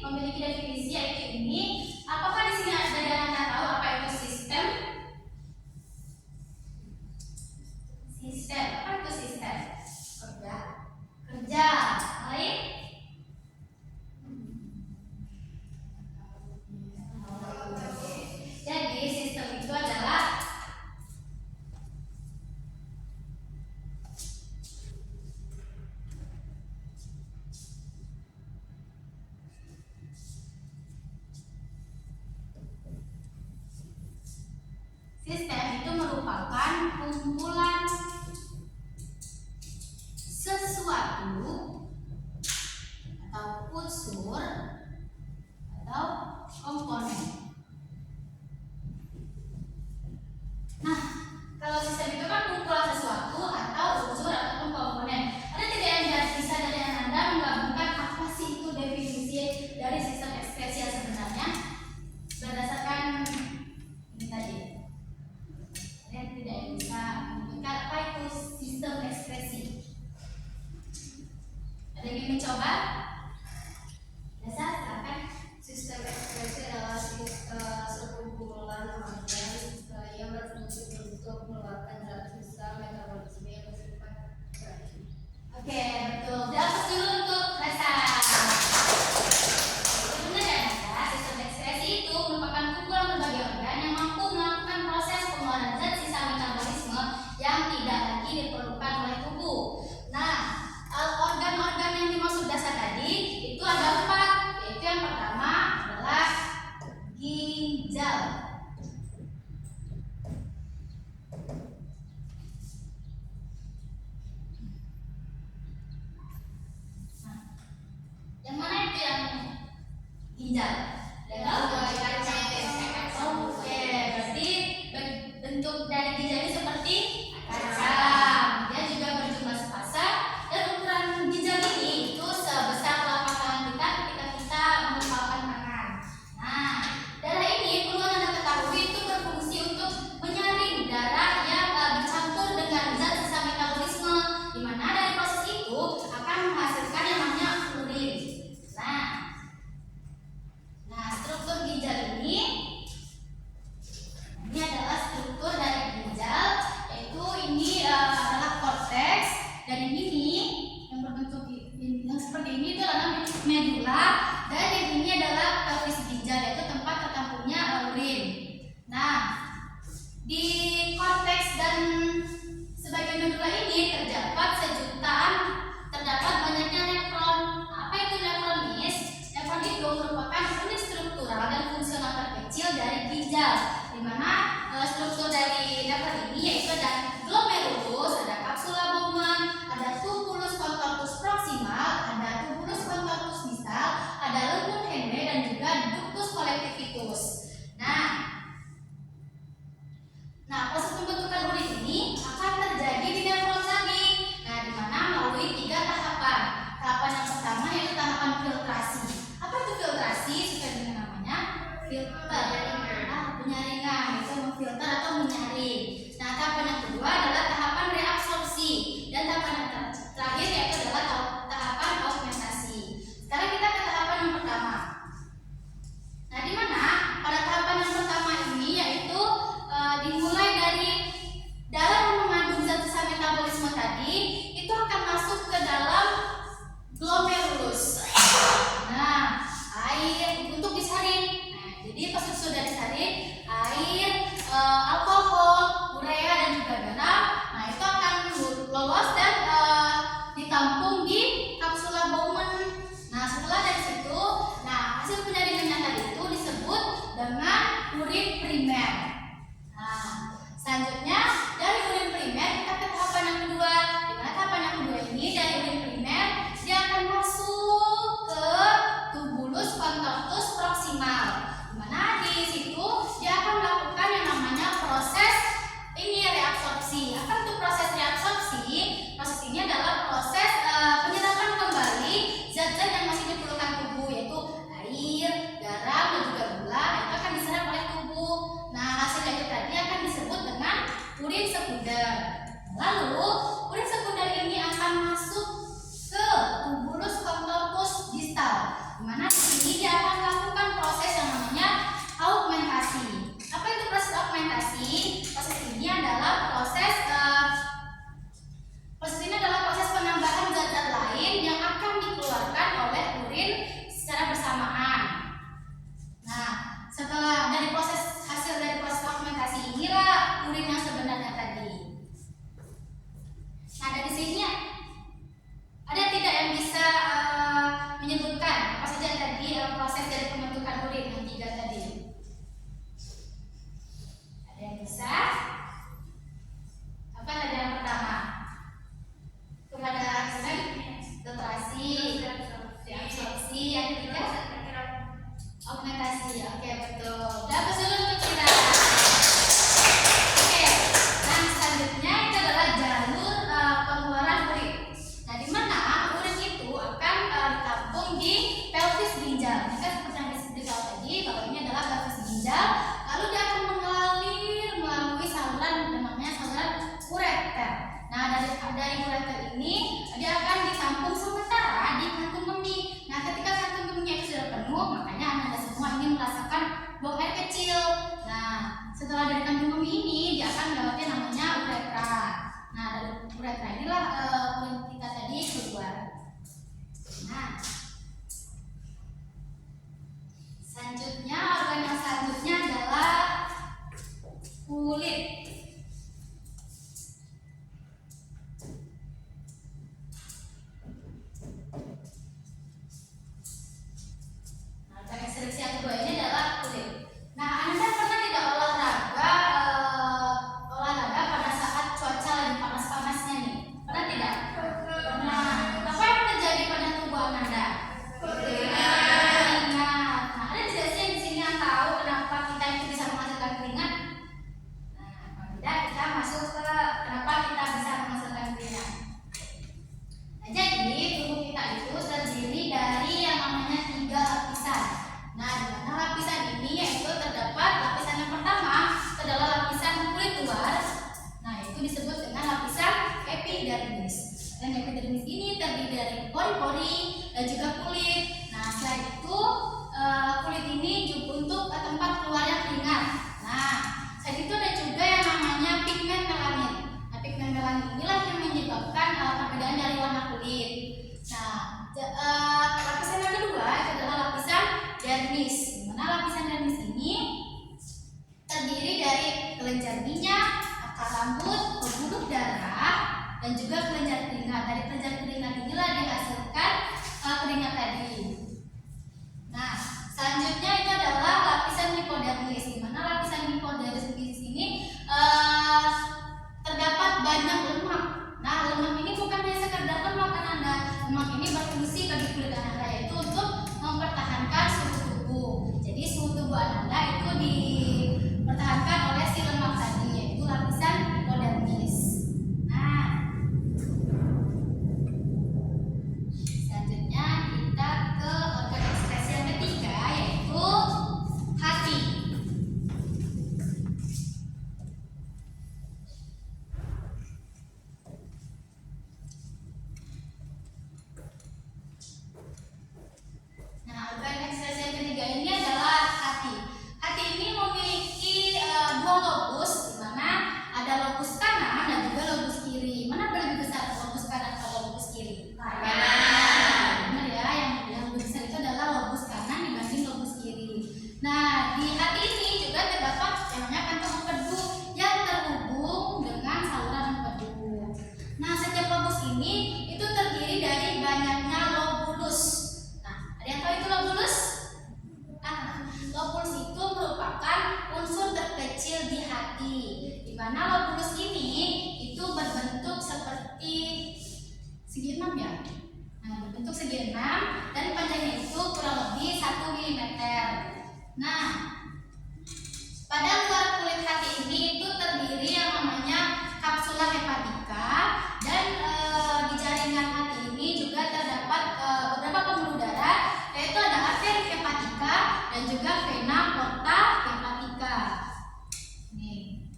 memiliki definisi yaitu ini. Apakah di sini ada yang Anda tahu apa itu sistem? Sistem, apa itu sistem? Kerja. Lain? Jadi sistem itu adalah merupakan kumpulan sesuatu atau unsur atau komponen. Nah, kalau sistem itu kan kumpulan sesuatu atau unsur ataupun komponen. Ada tidak yang bisa dari Anda menggabungkan apa sih itu definisi dari sistem ekspresi yang sebenarnya berdasarkan ini tadi? Ada tidak yang bisa menunjukkan apa itu sistem ekspresi? Ada yang ingin mencoba? Biasa, silakan. Sistem ekspresi adalah sekumpulan organ yang berfungsi untuk mengeluarkan zat sisa metabolisme yang bersifat reaktif. Oke, betul. Diatas dulu untuk rasa. Sebenarnya sistem ekspresi itu merupakan kumpulan berbagai organ yang mampu melakukan proses pengeluaran zat sisa metabolisme yang tidak lagi diperlukan oleh tubuh. Nah, organ-organ yang dimaksud dasar tadi itu ada 4, yaitu yang pertama adalah ginjal. Nah, yang mana itu yang ginjal? Oke, berarti bentuk dari ginjal ini seperti kacang. Dia juga berjumlah sepasang dan ukuran ginjal ini itu sebesar telapak tangan kita ketika kita mengepalkan tangan. Nah, darah ini perlu Anda ketahui itu berfungsi untuk menyaring darah yang bercampur dengan zat sisa metabolisme, di mana dari proses itu akan menghasilkan yang namanya urin. Nah, struktur ginjal ini adalah struktur dari ginjal, yaitu ini adalah korteks, dan ini yang berbentuk yang seperti ini itu adalah medula, dan yang ini adalah pelvis ginjal, yaitu tempat tertampungnya urin. Nah, di korteks dan sebagian medula ini terdapat banyaknya nefron. Apa itu nefronis? Nefron itu merupakan unit struktural dan fungsional terkecil dari ginjal, di mana struktur dari nefron ini yaitu ada glomerulus, ada kapsula Bowman, ada tubulus contortus proximal, ada tubulus contortus distal, ada lumen Henle, dan juga ductus collectivus. Nah, proses pembentukan urin ini akan terjadi di nefron tadi. Nah, di mana melalui 3 tahapan. Tahapan yang pertama yaitu tahapan filtrasi. Apa itu filtrasi? Sesuai dengan namanya, filter. Penyaringan, itu memfilter atau menyaring. Nah, tahapan yang kedua adalah tahapan reabsorpsi, dan tahapan yang terakhir yaitu adalah tahapan augmentasi. Sekarang kita ke tahapan yang pertama. Nah, di mana pada tahapan yang pertama ini yaitu dimulai dari darah yang mengandung zat sisa metabolisme tadi itu akan masuk ke dalam glomerulus. Nah, air untuk disaring. Nah, jadi pas sudah disaring, air, alkohol, urea, dan juga garam, nah itu akan lolos dan ditampung di kapsula Bowman. Nah, setelah dari situ, nah hasil penyaringannya tadi itu disebut dengan urin primer. Nah, selanjutnya dari urin primer kita ke tahapan yang kedua. Di mana tahapan yang kedua ini dari urin primer dia akan masuk ke tubulus contortus proximal. Di mana di situ dia akan melakukan yang namanya proses ini reabsorpsi. Apa itu proses reabsorpsi? Proses ini adalah proses penyerapan kembali zat-zat yang masih diperlukan tubuh, yaitu air, garam, dan juga gula. Itu akan diserap oleh tubuh. Nah, hasilnya itu tadi akan disebut dengan urin sekunder. Lalu urin sekunder ini akan masuk ke tubulus contortus distal, di mana di sini dia dari ureter ini dia akan ditampung sementara di kantung kemih. Nah, ketika kantung kemihnya itu sudah penuh, makanya Ananda semua ingin merasakan buang air kecil. Nah, setelah dari kantung kemih ini dia akan melewati namanya uretra. Nah, dari uretra inilah kulit kita tadi keluar. Nah, selanjutnya organ yang selanjutnya adalah kulit. Nah, organ ekstresi yang kedua ini adalah kulit. Nah, Anda pernah tidak olahraga pada saat cuaca lagi panas-panasnya nih? Pernah tidak? Pernah. Apa yang terjadi pada tubuh Anda? Keringat. Nah, ada tidak sih yang di sini yang tahu kenapa kita itu bisa menghasilkan keringat? Nah, kalau tidak kita masuk ke kenapa kita bisa menghasilkan keringat. Nah, jadi tubuh kita itu terdiri dari yang namanya 3 lapisan. Nah, di mana lapisan ini yaitu terdapat lapisan yang pertama adalah lapisan kulit luar. Nah, itu disebut dengan lapisan epidermis. Dan epidermis ini terdiri dari pori-pori dan juga kulit. Nah, selain itu kulit ini juga untuk tempat keluarnya keringat. Nah, selain itu ada juga yang namanya pigmen melanin. Nah, pigmen melanin inilah yang menyebabkan perbedaan dari warna kulit. Nah, lapisan yang kedua itu adalah lapisan dermis. Di mana lapisan dermis ini terdiri dari kelenjar minyak, akar rambut, pembuluh darah, dan juga kelenjar keringat. Dari kelenjar keringat inilah dihasilkan keringat tadi. Nah, selanjutnya itu adalah lapisan hipodermis. Di mana lapisan hipodermis di sini terdapat banyak lemak. Nah, lemak ini bukan hanya sekedar lemak Anda. Lemak ini berfungsi bagi kulit Anda, yaitu untuk mempertahankan suhu tubuh. Jadi suhu tubuh Anda itu dipertahankan oleh si lemak tadi, yaitu lapisan hipodermis. Nah, selanjutnya kita ke organ ekskresi yang ketiga, yaitu hati. Nah, organ ekskresi yang ketiga ini adalah hati. Hati ini memiliki 2 lobus, di mana ada lobus kanan dan juga lobus kiri. Mana lebih besar, lobus kanan atau lobus kiri? Kanan. Benar ya, yang lebih besar itu adalah lobus kanan dibanding lobus kiri. Nah, di hati ini juga terdapat yang namanya kantung empedu yang terhubung dengan saluran empedu. Nah, setiap lobus ini itu terdiri dari banyaknya lobulus. Nah, ada yang tahu itu lobulus? Lobulus itu merupakan unsur terkecil di hati, di mana lobulus ini itu berbentuk seperti segi 6 ya. Nah, berbentuk segi 6 dan panjangnya itu kurang lebih 1 mm. Nah, pada luar kulit hati ini itu terdiri yang namanya kapsula hepatika dan di jaringan hati ini juga terdapat beberapa pembuluh darah, yaitu ada arteri hepatika dan juga vena porta hepatika. Nih.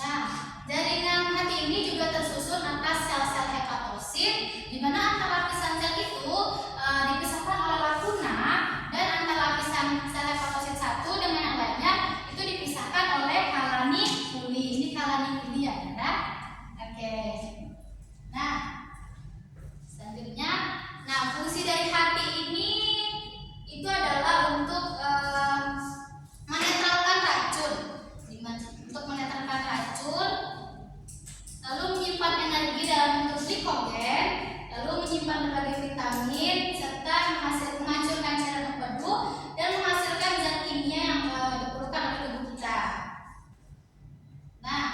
Nah, jaringan hati ini juga tersusun atas sel-sel hepatosit, di mana antara lapisan sel itu dipisahkan oleh lakuna, dan antara lapisan sel hepatosit satu dengan yang lainnya itu dipisahkan oleh kalanikuli. Ini kalanikuli ya, kan? Oke. Nah, selanjutnya, fungsi dari hati ini itu adalah untuk menetralkan racun, lalu menyimpan energi dalam bentuk glikogen, lalu menyimpan berbagai vitamin, serta menghancurkan cairan empedu dan menghasilkan zat kimia yang diperlukan oleh tubuh kita. Nah,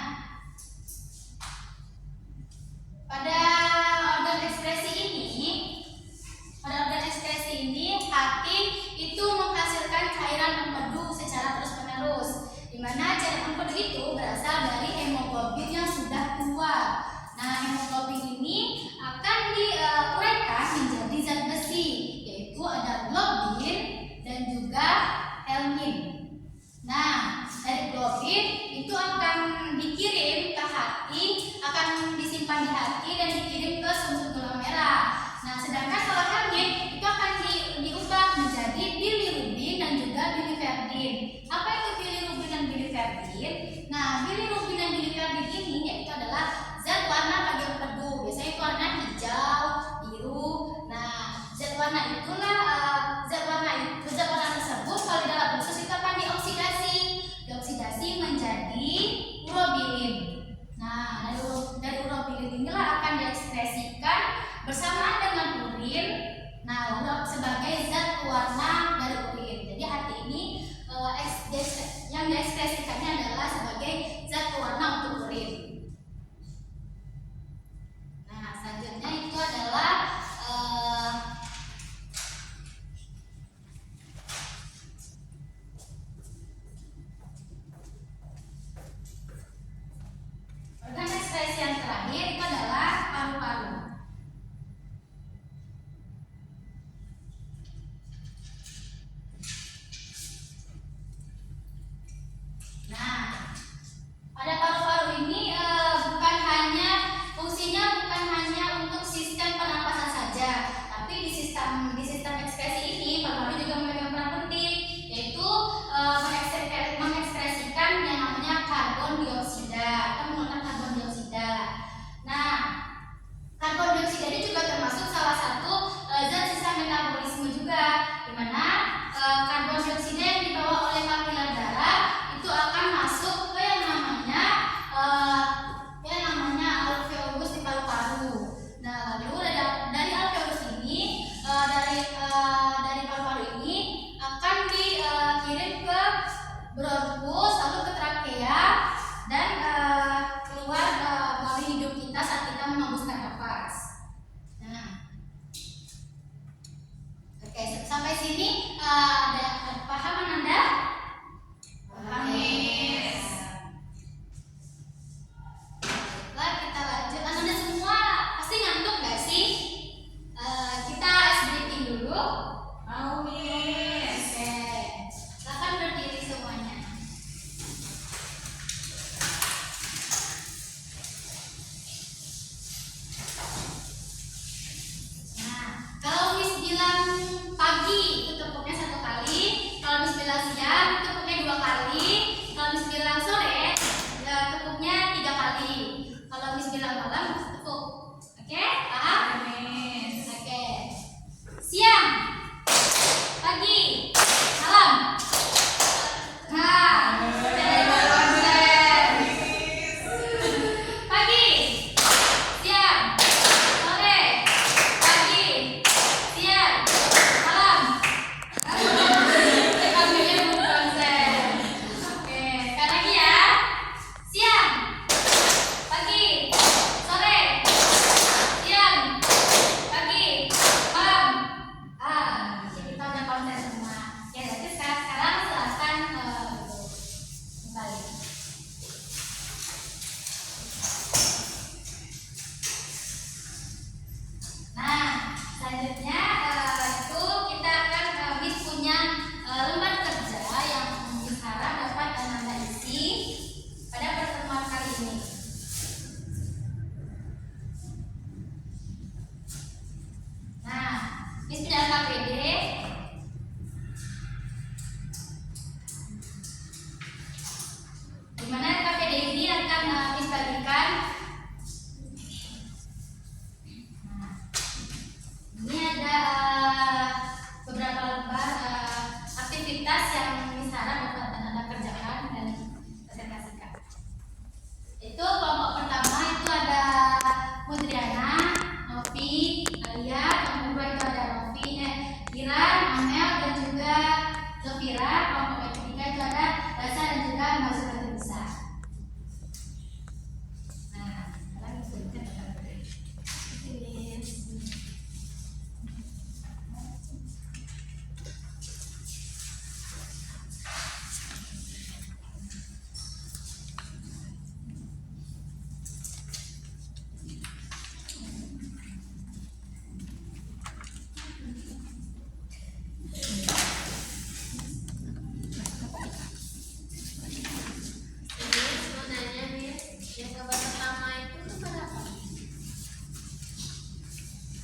pada organ ekskresi ini hati itu menghasilkan cairan empedu secara terus-menerus, di mana cairan empedu itu berasal dari hemoglobin yang sudah tua. Nah, hemoglobin ini akan diuraikan menjadi zat besi, yaitu ada globin dan juga helmin. Nah, dari globin itu akan dikirim ke hati akan disimpan di hati dan dikirim ke sumsum tulang merah. Nah, sedangkan kalau hermit itu akan diubah menjadi bilirubin dan juga biliverdin. Apa itu bilirubin dan biliverdin? Nah, bilirubin dan biliverdin ini yaitu adalah zat warna bagi empedu. Biasanya itu warna hijau, biru. Nah, zat warna tersebut kalau di dalam usus itu akan dioksidasi menjadi urobilin. Nah, dari urobilin inilah akan diekspresikan bersamaan dengan urin. Nah, lalu sebagai zat pewarna dari urin. Jadi hati ini yang diekspresikannya adalah sebagai zat pewarna untuk urin. Nah, selanjutnya itu adalah organ ekspresi yang terakhir itu adalah paru-paru. Nah, pada paru-paru ini fungsinya bukan hanya untuk sistem pernapasan saja, tapi di sistem ekspresi ini paru-paru juga memegang peran penting, yaitu mengekspresikan yang namanya karbon dioksida atau mengeluarkan karbon dioksida. Nah, karbon dioksida ini juga termasuk salah satu zat sisa metabolisme juga, di mana karbon dioksida yang dibawa oleh kapiler darah itu akan masuk ke yang namanya alveolus di paru-paru. Nah, lalu dari alveolus ini dari paru-paru ini akan dikirim ke bronkus, lalu ke trakea dan keluar melalui hidung kita saat kita menghembuskan nafas. Nah, oke, sampai sini ada pahaman Anda? Yes. Baiklah, kita lanjut. Anda semua pasti ngantuk gak sih? Kita ice breathing dulu. Mau, Miss. Oke, silakan berdiri semuanya.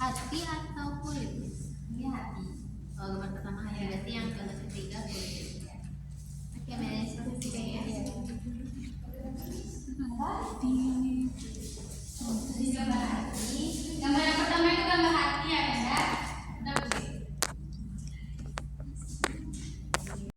Hati atau kulit? Ini hati. Oh, gambar pertama hati, berarti yang ketiga kulit.